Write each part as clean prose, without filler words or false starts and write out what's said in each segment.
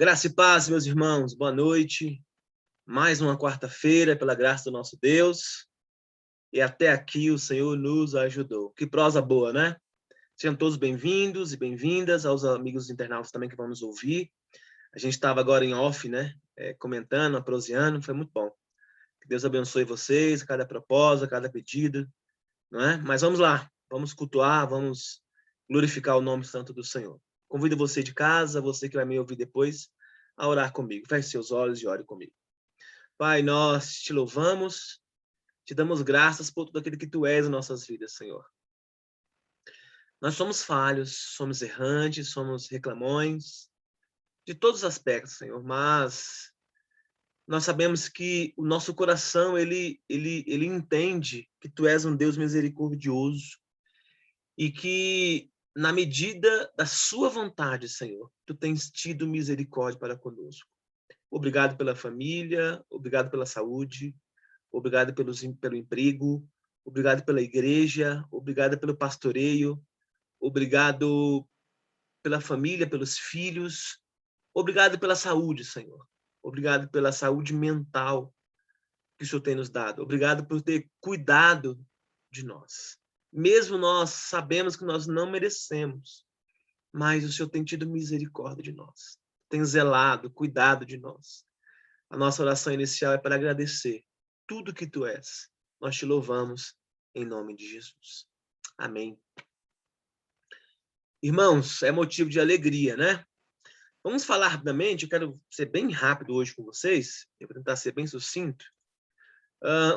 Graça e paz, meus irmãos, boa noite. Mais uma quarta-feira, pela graça do nosso Deus. E até aqui o Senhor nos ajudou. Que prosa boa, né? Sejam todos bem-vindos e bem-vindas, aos amigos internautas também que vão nos ouvir. A gente estava agora em off, né? Comentando, proseando, foi muito bom. Que Deus abençoe vocês, cada propósito, cada pedido, não é? Mas vamos lá, vamos cultuar, vamos glorificar o nome santo do Senhor. Convido você de casa, você que vai me ouvir depois, a orar comigo. Feche seus olhos e ore comigo. Pai, nós te louvamos, te damos graças por tudo aquilo que tu és em nossas vidas, Senhor. Nós somos falhos, somos errantes, somos reclamões, de todos os aspectos, Senhor, mas nós sabemos que o nosso coração, ele entende que tu és um Deus misericordioso e que, na medida da sua vontade, Senhor, tu tens tido misericórdia para conosco. Obrigado pela família, obrigado pela saúde, obrigado pelo emprego, obrigado pela igreja, obrigado pelo pastoreio, obrigado pela família, pelos filhos, obrigado pela saúde, Senhor. Obrigado pela saúde mental que o Senhor tem nos dado. Obrigado por ter cuidado de nós. Mesmo nós sabemos que nós não merecemos, mas o Senhor tem tido misericórdia de nós. Tem zelado, cuidado de nós. A nossa oração inicial é para agradecer tudo que tu és. Nós te louvamos em nome de Jesus. Amém. Irmãos, é motivo de alegria, né? Vamos falar rapidamente, eu quero ser bem rápido hoje com vocês, eu vou tentar ser bem sucinto.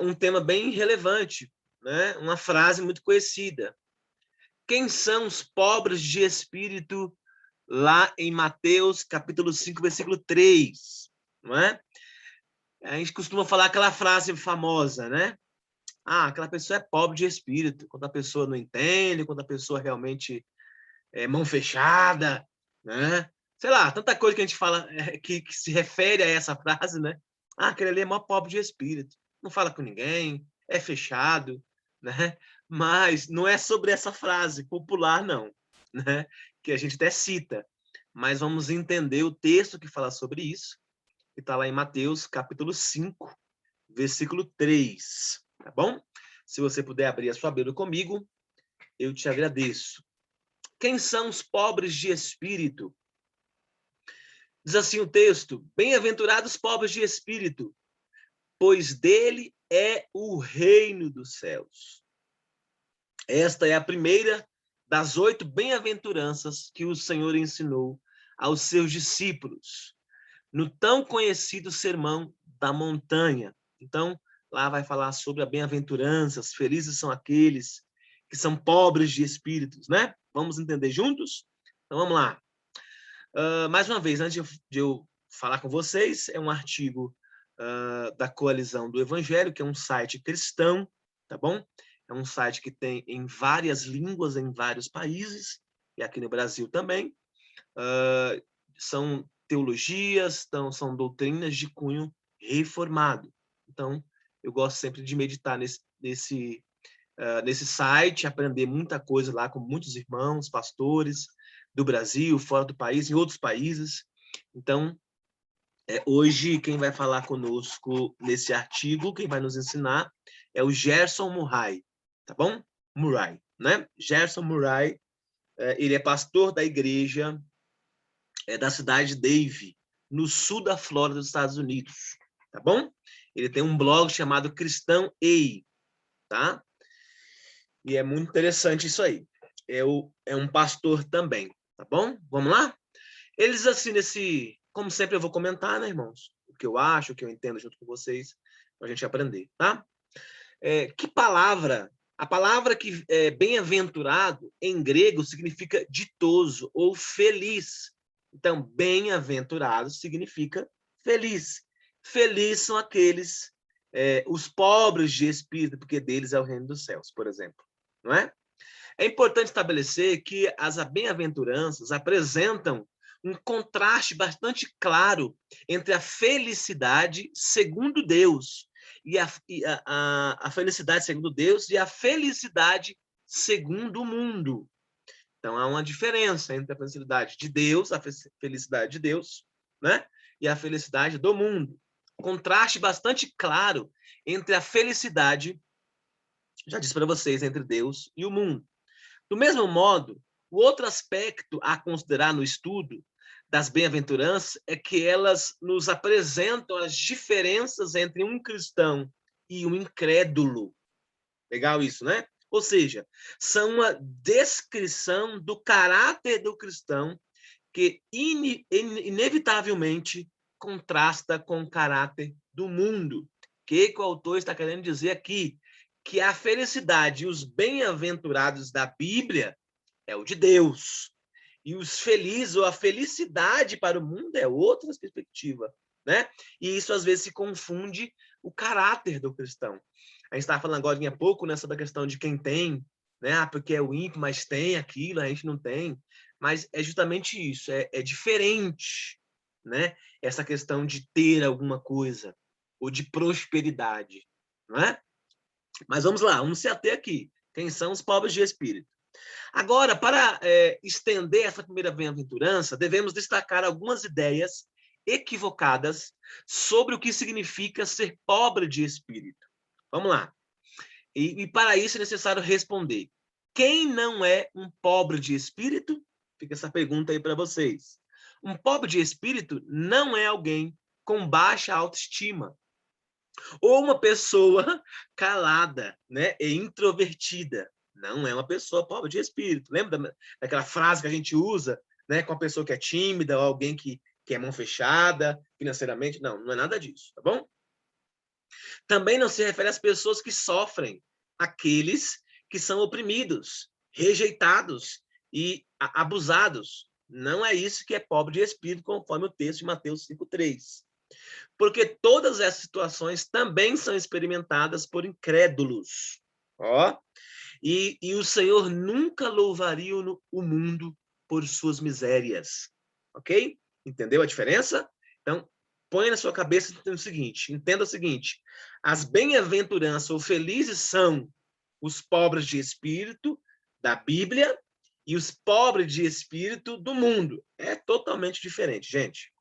Um tema bem relevante, né? Uma frase muito conhecida. Quem são os pobres de espírito? Lá em Mateus, capítulo 5, versículo 3, não é? A gente costuma falar aquela frase famosa, né? Aquela pessoa é pobre de espírito, quando a pessoa não entende, quando a pessoa realmente é mão fechada, né? Sei lá, tanta coisa que a gente fala que se refere a essa frase, né? Aquele ali é mó pobre de espírito, não fala com ninguém, é fechado, né? Mas não é sobre essa frase popular, não, né? Que a gente até cita, mas vamos entender o texto que fala sobre isso, que está lá em Mateus, capítulo 5, versículo 3, tá bom? Se você puder abrir a sua Bíblia comigo, eu te agradeço. Quem são os pobres de espírito? Diz assim o texto: bem-aventurados pobres de espírito, pois dele é o reino dos céus. Esta é a primeira das 8 bem-aventuranças que o Senhor ensinou aos seus discípulos, no tão conhecido Sermão da Montanha. Então, lá vai falar sobre a bem-aventuranças, felizes são aqueles que são pobres de espíritos, né? Vamos entender juntos? Então, vamos lá. Mais uma vez, antes de eu falar com vocês, é um artigo da Coalizão do Evangelho, que é um site cristão, tá bom? É um site que tem em várias línguas, em vários países, e aqui no Brasil também. São teologias, são doutrinas de cunho reformado. Então, eu gosto sempre de meditar nesse site, aprender muita coisa lá com muitos irmãos, pastores do Brasil, fora do país, em outros países. Então, hoje, quem vai falar conosco nesse artigo, quem vai nos ensinar, é o Gerson Murray, tá bom? Murray, né? Gerson Murray, ele é pastor da igreja da cidade de Dave, no sul da Flórida, dos Estados Unidos, tá bom? Ele tem um blog chamado Cristão EI, tá? E é muito interessante isso aí. É um pastor também, tá bom? Vamos lá? Eles, assim, como sempre eu vou comentar, né, irmãos? O que eu acho, o que eu entendo junto com vocês, pra gente aprender, tá? Que palavra? A palavra que é bem-aventurado, em grego, significa ditoso ou feliz. Então, bem-aventurado significa feliz. Feliz são aqueles, os pobres de espírito, porque deles é o reino dos céus, por exemplo. Não é? É importante estabelecer que as bem-aventuranças apresentam um contraste bastante claro entre a felicidade segundo Deus e a felicidade segundo Deus e a felicidade segundo o mundo. Então, há uma diferença entre a felicidade de Deus, a felicidade de Deus, né? E a felicidade do mundo. Contraste bastante claro entre a felicidade, já disse para vocês, entre Deus e o mundo. Do mesmo modo, o outro aspecto a considerar no estudo das bem-aventuranças é que elas nos apresentam as diferenças entre um cristão e um incrédulo. Legal isso, né? Ou seja, são uma descrição do caráter do cristão que inevitavelmente contrasta com o caráter do mundo. O que o autor está querendo dizer aqui? Que a felicidade e os bem-aventurados da Bíblia é o de Deus. E os felizes, ou a felicidade para o mundo é outra perspectiva, né? E isso às vezes se confunde o caráter do cristão. A gente estava falando agora há pouco, né, sobre a questão de quem tem, né? Ah, porque é o ímpio, mas tem aquilo, a gente não tem. Mas é justamente isso, é diferente, né? Essa questão de ter alguma coisa, ou de prosperidade, não é? Mas vamos lá, vamos se ater aqui. Quem são os pobres de espírito? Agora, para estender essa primeira bem-aventurança, devemos destacar algumas ideias equivocadas sobre o que significa ser pobre de espírito. Vamos lá. E para isso é necessário responder. Quem não é um pobre de espírito? Fica essa pergunta aí para vocês. Um pobre de espírito não é alguém com baixa autoestima, ou uma pessoa calada, né, e introvertida. Não é uma pessoa pobre de espírito. Lembra daquela frase que a gente usa, né, com a pessoa que é tímida, ou alguém que é mão fechada financeiramente? Não, não é nada disso, tá bom? Também não se refere às pessoas que sofrem, aqueles que são oprimidos, rejeitados e abusados. Não é isso que é pobre de espírito, conforme o texto de Mateus 5:3. Porque todas essas situações também são experimentadas por incrédulos. Ó, e o Senhor nunca louvaria o mundo por suas misérias. Ok? Entendeu a diferença? Então, põe na sua cabeça o seguinte, entenda o seguinte, as bem-aventuranças ou felizes são os pobres de espírito da Bíblia e os pobres de espírito do mundo. É totalmente diferente, gente.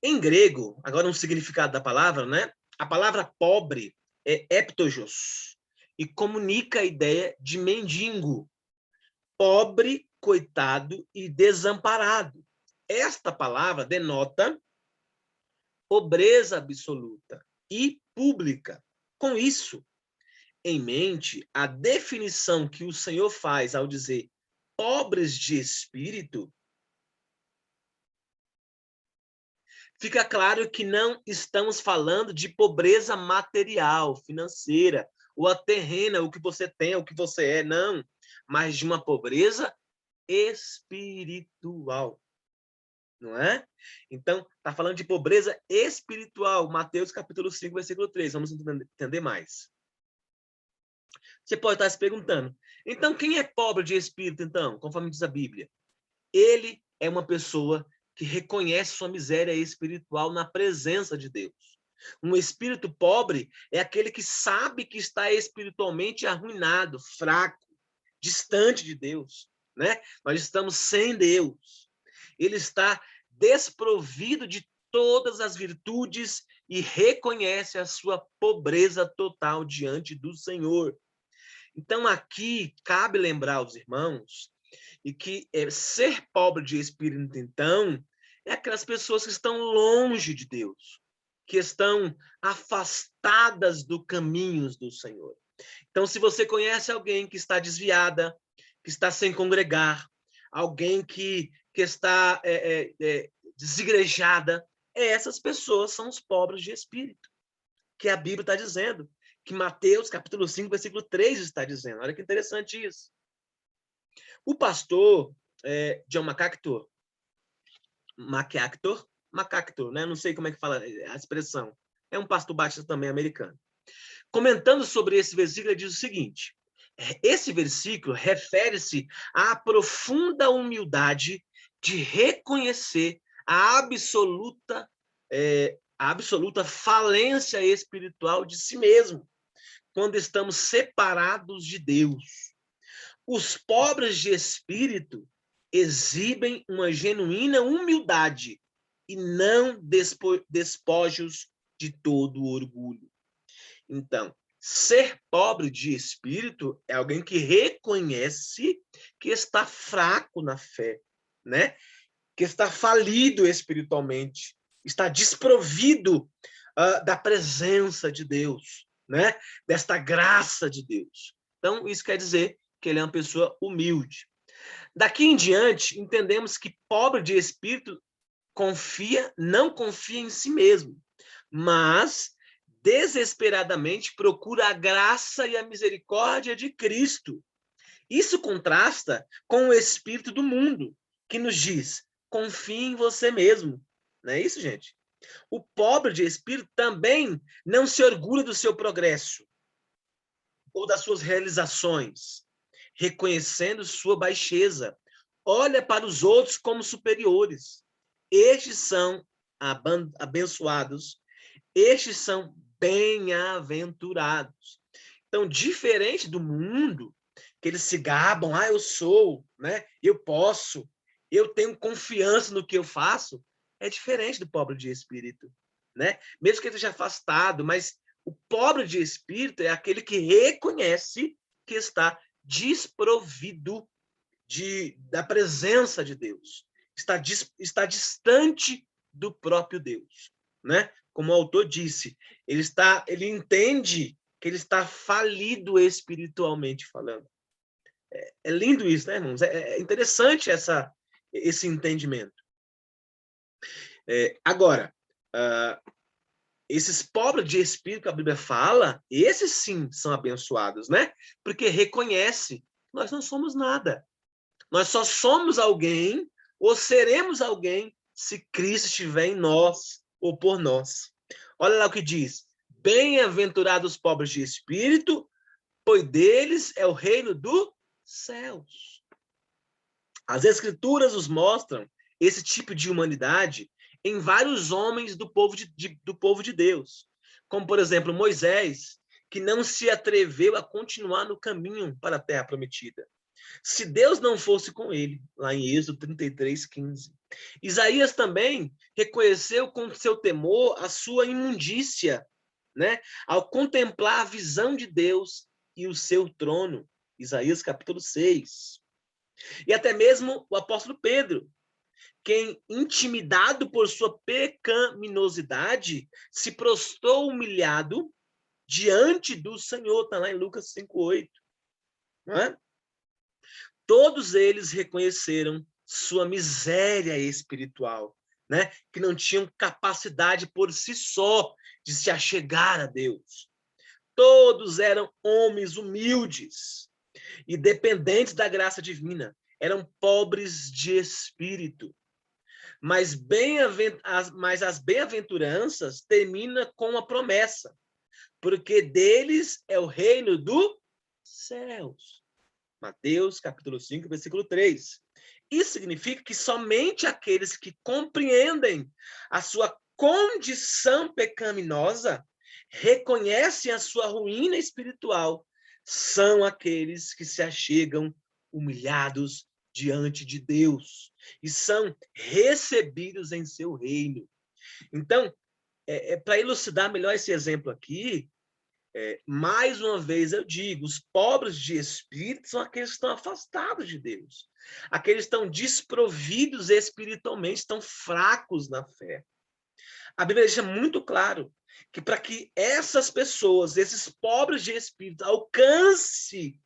Em grego, agora um significado da palavra, né? A palavra pobre é eptojos e comunica a ideia de mendigo, pobre, coitado e desamparado. Esta palavra denota pobreza absoluta e pública. Com isso em mente, a definição que o Senhor faz ao dizer pobres de espírito, fica claro que não estamos falando de pobreza material, financeira, ou a terrena, o que você tem, o que você é, não, mas de uma pobreza espiritual. Não é? Então, está falando de pobreza espiritual. Mateus capítulo 5, versículo 3. Vamos entender mais. Você pode estar se perguntando, então quem é pobre de espírito, então? Conforme diz a Bíblia. Ele é uma pessoa que reconhece sua miséria espiritual na presença de Deus. Um espírito pobre é aquele que sabe que está espiritualmente arruinado, fraco, distante de Deus, né? Nós estamos sem Deus. Ele está desprovido de todas as virtudes e reconhece a sua pobreza total diante do Senhor. Então, aqui cabe lembrar aos irmãos e que ser pobre de espírito, então, é aquelas pessoas que estão longe de Deus, que estão afastadas do caminhos do Senhor. Então, se você conhece alguém que está desviada, que está sem congregar, alguém que está desigrejada, essas pessoas são os pobres de espírito, que a Bíblia está dizendo, que Mateus, capítulo 5, versículo 3 está dizendo. Olha que interessante isso. O pastor John MacArthur, né? Não sei como é que fala a expressão. É um pastor batista também americano. Comentando sobre esse versículo, ele diz o seguinte: esse versículo refere-se à profunda humildade de reconhecer a absoluta falência espiritual de si mesmo, quando estamos separados de Deus. Os pobres de espírito exibem uma genuína humildade e não despojos de todo orgulho. Então, ser pobre de espírito é alguém que reconhece que está fraco na fé, né? Que está falido espiritualmente, está desprovido da presença de Deus, né? Desta graça de Deus. Então, isso quer dizer que ele é uma pessoa humilde. Daqui em diante, entendemos que pobre de espírito não confia em si mesmo, mas desesperadamente procura a graça e a misericórdia de Cristo. Isso contrasta com o espírito do mundo, que nos diz: confie em você mesmo. Não é isso, gente? O pobre de espírito também não se orgulha do seu progresso ou das suas realizações, reconhecendo sua baixeza. Olha para os outros como superiores. Estes são abençoados, estes são bem-aventurados. Então, diferente do mundo, que eles se gabam, eu sou, né? Eu posso, eu tenho confiança no que eu faço, é diferente do pobre de espírito, né? Mesmo que ele esteja afastado, mas o pobre de espírito é aquele que reconhece que está desprovido da presença de Deus, está distante do próprio Deus, né? Como o autor disse, ele entende que ele está falido espiritualmente falando. É lindo isso, né, irmãos? É interessante esse entendimento. Agora, esses pobres de espírito que a Bíblia fala, esses sim são abençoados, né? Porque reconhece que nós não somos nada. Nós só somos alguém ou seremos alguém se Cristo estiver em nós ou por nós. Olha lá o que diz: bem-aventurados os pobres de espírito, pois deles é o reino dos céus. As Escrituras nos mostram esse tipo de humanidade em vários homens do povo de Deus, como, por exemplo, Moisés, que não se atreveu a continuar no caminho para a terra prometida. Se Deus não fosse com ele, lá em Êxodo 33:15. Isaías também reconheceu com seu temor a sua imundícia, né? Ao contemplar a visão de Deus e o seu trono. Isaías capítulo 6. E até mesmo o apóstolo Pedro, quem, intimidado por sua pecaminosidade, se prostrou humilhado diante do Senhor, está lá em Lucas 5:8. Não é? Todos eles reconheceram sua miséria espiritual, né? Que não tinham capacidade por si só de se achegar a Deus. Todos eram homens humildes e dependentes da graça divina. Eram pobres de espírito. Mas as bem-aventuranças terminam com uma promessa, porque deles é o reino dos céus. Mateus, capítulo 5, versículo 3. Isso significa que somente aqueles que compreendem a sua condição pecaminosa, reconhecem a sua ruína espiritual, são aqueles que se achegam humilhados diante de Deus e são recebidos em seu reino. Então, para elucidar melhor esse exemplo aqui, mais uma vez eu digo, os pobres de espírito são aqueles que estão afastados de Deus. Aqueles que estão desprovidos espiritualmente, estão fracos na fé. A Bíblia deixa muito claro que para que essas pessoas, esses pobres de espírito, alcancem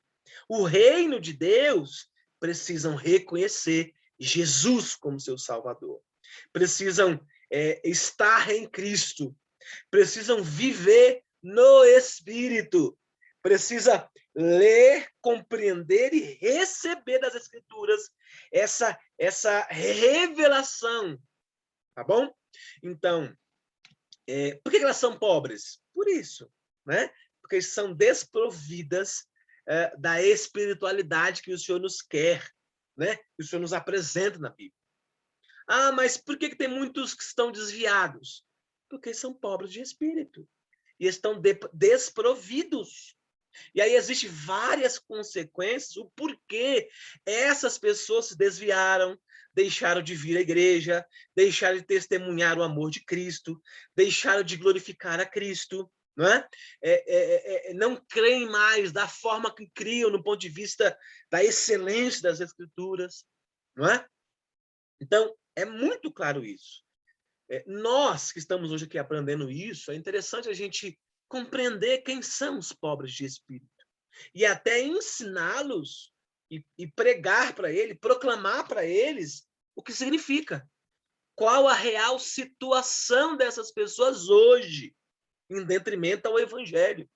o reino de Deus, precisam reconhecer Jesus como seu Salvador. Precisam estar em Cristo. Precisam viver no Espírito. Precisa ler, compreender e receber das Escrituras essa revelação. Tá bom? Então, por que elas são pobres? Por isso, né? Porque são desprovidas da espiritualidade que o Senhor nos quer, né? Que o Senhor nos apresenta na Bíblia. Mas por que tem muitos que estão desviados? Porque são pobres de espírito e estão desprovidos. E aí existem várias consequências, o porquê essas pessoas se desviaram, deixaram de vir à igreja, deixaram de testemunhar o amor de Cristo, deixaram de glorificar a Cristo, não é? Não creem mais da forma que criam no ponto de vista da excelência das Escrituras, não é? Então, é muito claro isso. Nós que estamos hoje aqui aprendendo isso, é interessante a gente compreender quem são os pobres de espírito e até ensiná-los e pregar para eles, proclamar para eles o que significa. Qual a real situação dessas pessoas hoje, em detrimento ao Evangelho,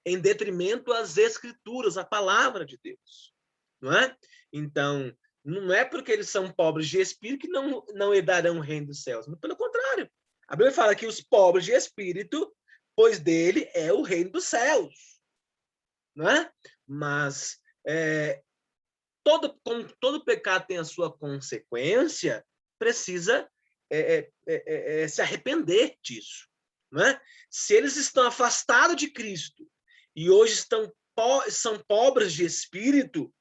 em detrimento às Escrituras, à palavra de Deus. Não é? Então, não é porque eles são pobres de espírito que não herdarão o reino dos céus. Mas, pelo contrário. A Bíblia fala que os pobres de espírito, pois dele é o reino dos céus. Não é? Mas todo pecado tem a sua consequência, precisa se arrepender disso. Não é? Se eles estão afastados de Cristo e hoje são pobres de espírito,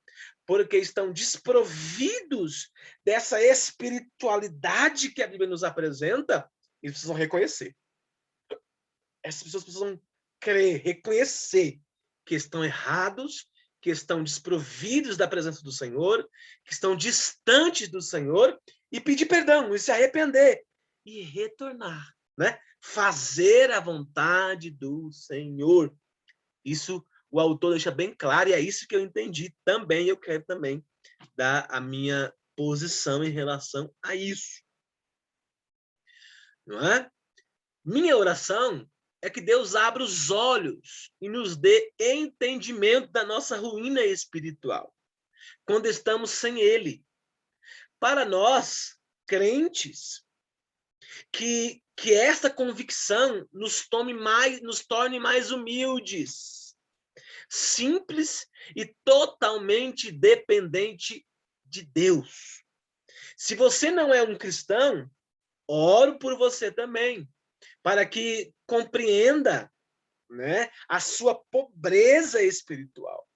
porque estão desprovidos dessa espiritualidade que a Bíblia nos apresenta, eles precisam reconhecer. Essas pessoas precisam crer, reconhecer que estão errados, que estão desprovidos da presença do Senhor, que estão distantes do Senhor, e pedir perdão, e se arrepender, e retornar, né? Fazer a vontade do Senhor. Isso o autor deixa bem claro, e é isso que eu entendi também. Eu quero também dar a minha posição em relação a isso. Não é? Minha oração é que Deus abra os olhos e nos dê entendimento da nossa ruína espiritual, quando estamos sem Ele. Para nós, crentes, que essa convicção nos torne mais humildes, simples e totalmente dependente de Deus. Se você não é um cristão, oro por você também, para que compreenda, né, a sua pobreza espiritual.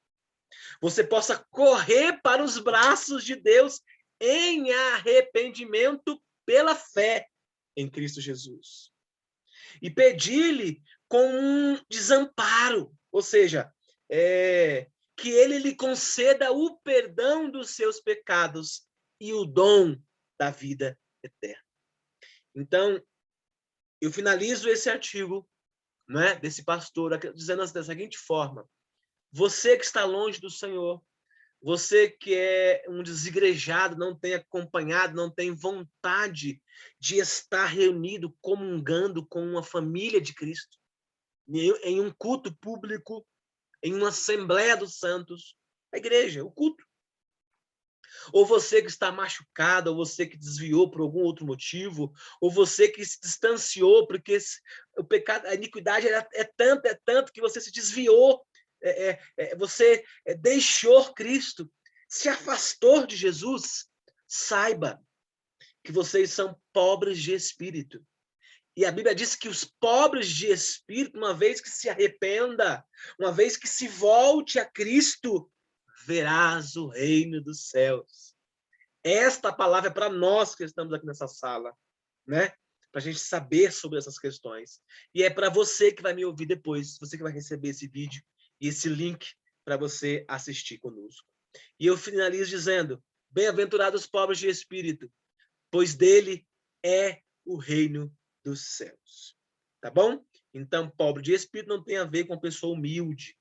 Você possa correr para os braços de Deus em arrependimento pela fé em Cristo Jesus. E pedir-lhe com um desamparo, ou seja, que ele lhe conceda o perdão dos seus pecados e o dom da vida eterna. Então, eu finalizo esse artigo, né, desse pastor dizendo da seguinte forma: você que está longe do Senhor, você que é um desigrejado, não tem acompanhado, não tem vontade de estar reunido, comungando com uma família de Cristo, em um culto público, em uma Assembleia dos Santos, a igreja, o culto. Ou você que está machucado, ou você que desviou por algum outro motivo, ou você que se distanciou porque o pecado, a iniquidade é tanto que você se desviou, você deixou Cristo, se afastou de Jesus, saiba que vocês são pobres de espírito. E a Bíblia diz que os pobres de espírito, uma vez que se arrependa, uma vez que se volte a Cristo, verás o reino dos céus. Esta palavra é para nós que estamos aqui nessa sala, né? Para a gente saber sobre essas questões. E é para você que vai me ouvir depois, você que vai receber esse vídeo e esse link para você assistir conosco. E eu finalizo dizendo: bem-aventurados os pobres de espírito, pois dele é o reino dos céus. Tá bom? Então, pobre de espírito não tem a ver com pessoa humilde.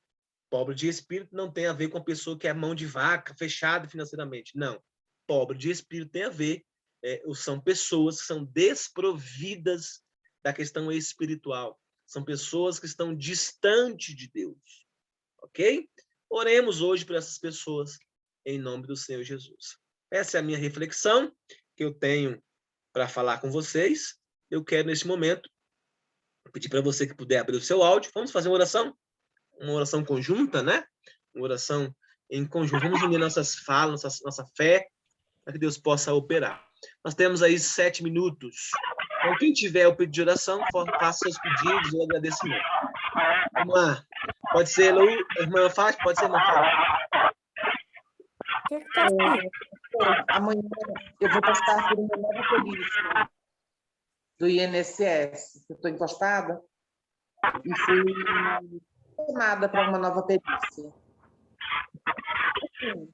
Pobre de espírito não tem a ver com pessoa que é mão de vaca, fechada financeiramente. Não. Pobre de espírito tem a ver, são pessoas que são desprovidas da questão espiritual. São pessoas que estão distantes de Deus. Ok? Oremos hoje por essas pessoas, em nome do Senhor Jesus. Essa é a minha reflexão que eu tenho para falar com vocês. Eu quero, nesse momento, pedir para você que puder abrir o seu áudio. Vamos fazer uma oração conjunta, né? Uma oração em conjunto. Vamos unir nossas falas, nossa fé, para que Deus possa operar. Nós temos aí 7 minutos. Então, quem tiver o pedido de oração, faça seus pedidos ou agradecimento. Vamos lá. Pode ser, Lu, irmã Fátima? Pode ser, irmã Fátima? O que tá assim? Amanhã eu vou passar por uma nova perícia do INSS. Eu estou encostada e fui chamada para uma nova perícia. Assim,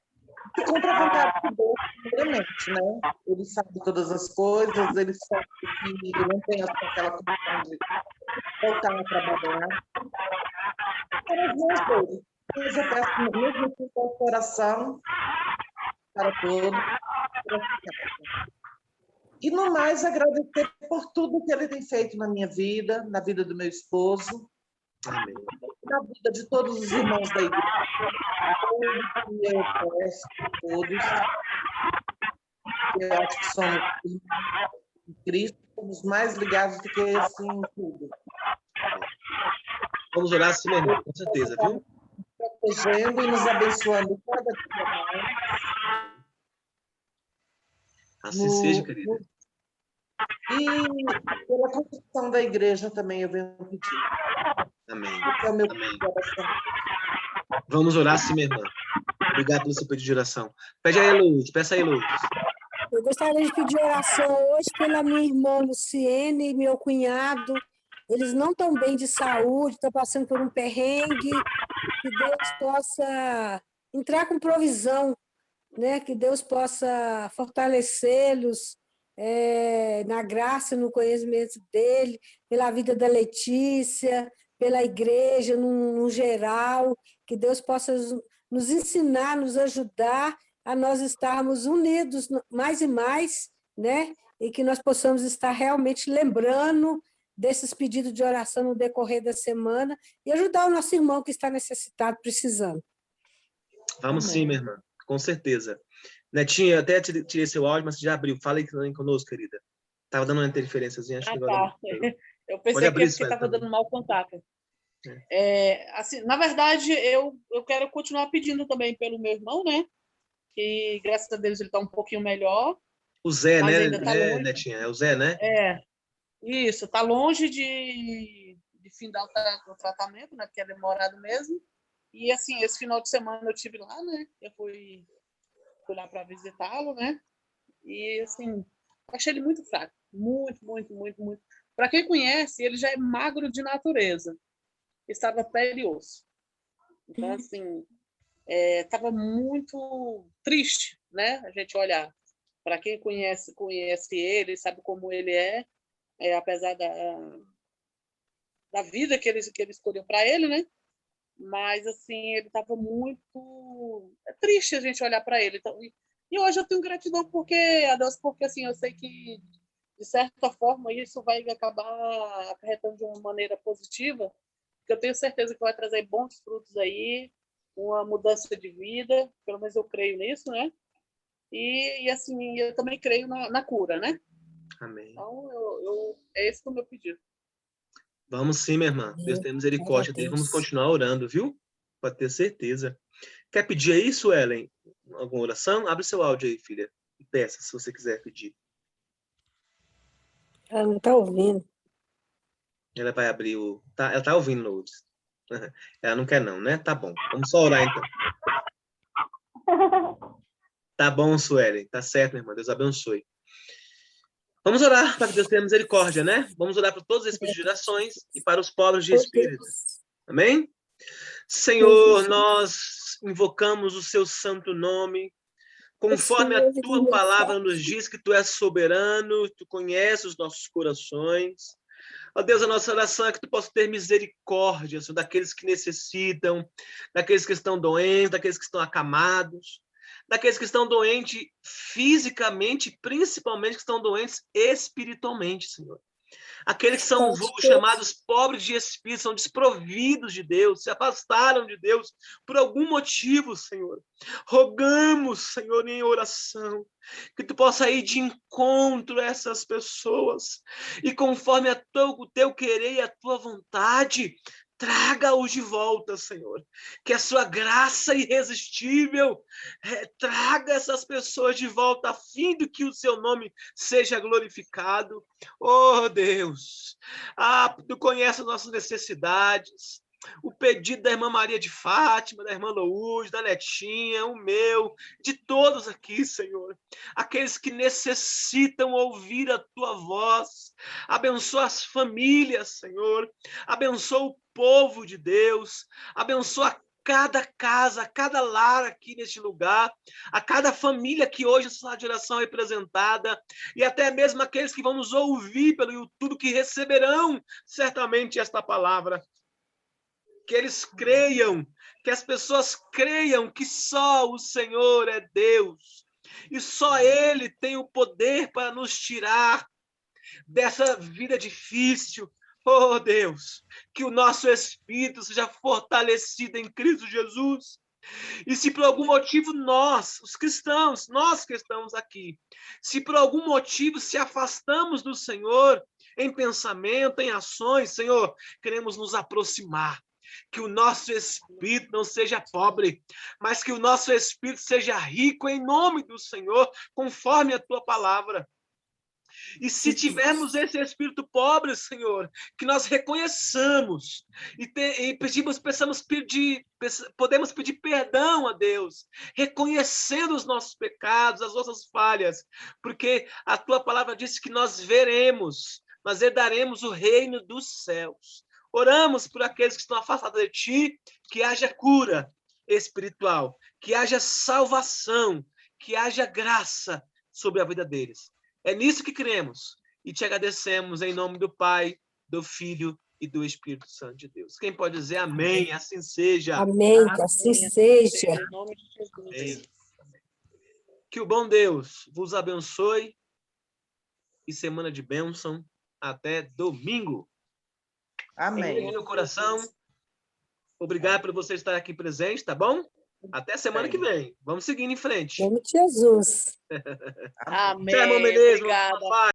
contra a vontade de Deus, primeiramente, né? Ele sabe todas as coisas, ele sabe que eu não tenho aquela condição de voltar a trabalhar. Para as duas coisas. Mas eu peço mesmo com o coração para todos. E, no mais, agradecer por tudo que ele tem feito na minha vida, na vida do meu esposo, Amém. na vida de todos os irmãos da igreja. Eu peço a todos. Eu acho que somos em Cristo, somos mais ligados do que assim tudo. Vamos orar assim, meu irmão, com certeza, viu? Protegendo e nos abençoando cada dia mais. Assim seja, querida. E pela construção da igreja também eu venho pedir. Amém. Esse é o meu Amém. coração. Vamos orar sim, minha irmã. Obrigado pelo seu pedido de oração. Pede aí, Lourdes. Peça aí, Lourdes. Eu gostaria de pedir oração hoje pela minha irmã Luciene e meu cunhado. Eles não estão bem de saúde, estão passando por um perrengue. Que Deus possa entrar com provisão, né? Que Deus possa fortalecê-los na graça, no conhecimento dele, pela vida da Letícia, pela igreja no geral. Que Deus possa nos ensinar, nos ajudar a nós estarmos unidos mais e mais, né? E que nós possamos estar realmente lembrando desses pedidos de oração no decorrer da semana e ajudar o nosso irmão que está necessitado, precisando. Vamos sim, minha irmã, com certeza. Netinha, eu até tirei seu áudio, mas você já abriu. Fala aí conosco, querida. Estava dando uma interferênciazinha, acho que agora... Tá. Eu pensei que estava dando mau contato. Assim, na verdade, eu quero continuar pedindo também pelo meu irmão, né? Que, graças a Deus, ele está um pouquinho melhor. O Zé, mas né, ainda tá longe. Netinha? É o Zé, né? Isso, está longe de findar o tratamento, né? Porque é demorado mesmo. E, assim, esse final de semana eu estive lá, né? Eu fui lá para visitá-lo, né? E, assim, achei ele muito fraco. Muito, muito, muito, muito. Para quem conhece, ele já é magro de natureza. Estava pele e osso. Então, assim, estava muito triste, né? A gente olhar. Para quem conhece ele, sabe como ele apesar da vida que ele escolheu para ele, né? Mas, assim, ele estava muito... É triste a gente olhar para ele. Então, e hoje eu tenho gratidão a Deus, porque, assim, eu sei que, de certa forma, isso vai acabar acarretando de uma maneira positiva, porque eu tenho certeza que vai trazer bons frutos aí, uma mudança de vida, pelo menos eu creio nisso, né? E assim, eu também creio na cura, né? Amém. Então, é esse o meu pedido. Vamos sim, minha irmã. Deus tem misericórdia dele. Vamos continuar orando, viu? Pode ter certeza. Quer pedir aí, Suelen? Alguma oração? Abre seu áudio aí, filha. E peça, se você quiser pedir. Ela não está ouvindo. Ela vai abrir o... ela está ouvindo, Lourdes. Ela não quer não, né? Tá bom. Vamos só orar, então. Tá bom, Suelen. Tá certo, minha irmã. Deus abençoe. Vamos orar para que Deus tenha misericórdia, né? Vamos orar para todos esses pedidos de orações e para os pobres de espírito. Amém? Senhor, nós invocamos o seu santo nome, conforme a tua palavra nos diz que tu és soberano, tu conheces os nossos corações. Ó Deus, a nossa oração é que tu possa ter misericórdia, Senhor, daqueles que necessitam, daqueles que estão doentes, daqueles que estão acamados, daqueles que estão doentes fisicamente, principalmente que estão doentes espiritualmente, Senhor. Aqueles que são chamados pobres de espírito, são desprovidos de Deus, se afastaram de Deus por algum motivo, Senhor. Rogamos, Senhor, em oração, que tu possa ir de encontro a essas pessoas e conforme o teu querer e a tua vontade, traga-os de volta, Senhor. Que a sua graça irresistível traga essas pessoas de volta, a fim de que o seu nome seja glorificado. Oh, Deus, tu conheces nossas necessidades, o pedido da irmã Maria de Fátima, da irmã Lourdes, da Netinha, o meu, de todos aqui, Senhor. Aqueles que necessitam ouvir a tua voz. Abençoa as famílias, Senhor. Abençoa o povo de Deus. Abençoa cada casa, cada lar aqui neste lugar, a cada família que hoje está de oração representada, e até mesmo aqueles que vão nos ouvir pelo YouTube, que receberão certamente esta palavra. Que eles creiam, que as pessoas creiam que só o Senhor é Deus, e só Ele tem o poder para nos tirar dessa vida difícil. Oh, Deus, que o nosso espírito seja fortalecido em Cristo Jesus. E se por algum motivo nós, os cristãos, nós que estamos aqui, se por algum motivo se afastamos do Senhor, em pensamento, em ações, Senhor, queremos nos aproximar. Que o nosso espírito não seja pobre, mas que o nosso espírito seja rico em nome do Senhor, conforme a tua palavra. E se tivermos esse espírito pobre, Senhor, que nós reconheçamos e podemos pedir perdão a Deus, reconhecendo os nossos pecados, as nossas falhas, porque a tua palavra diz que nós herdaremos o reino dos céus. Oramos por aqueles que estão afastados de ti, que haja cura espiritual, que haja salvação, que haja graça sobre a vida deles. É nisso que cremos e te agradecemos em nome do Pai, do Filho e do Espírito Santo de Deus. Quem pode dizer amém? Assim seja. Amém, que assim seja. Em nome de Jesus. Amém. Que o bom Deus vos abençoe e semana de bênção até domingo. Amém. No coração. Obrigado por você estar aqui presente, tá bom? Até semana que vem. Vamos seguindo em frente. Em nome de Jesus. Amém. Tchau, irmão Menezes, Obrigada. papai.